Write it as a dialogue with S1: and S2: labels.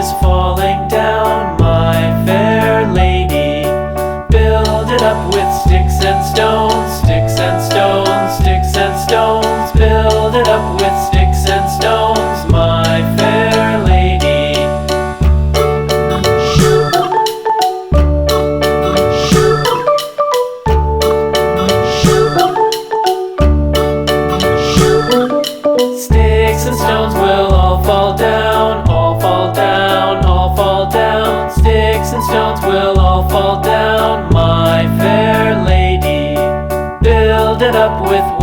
S1: is falling down, my fair lady. Build it up with sticks and stones, sticks and stones, sticks and stones. Build it up with sticks and stones, my fair lady. Sticks and stones will all fall down, all fall down, all fall down. Sticks and stones will all fall down, my fair lady. Build it up with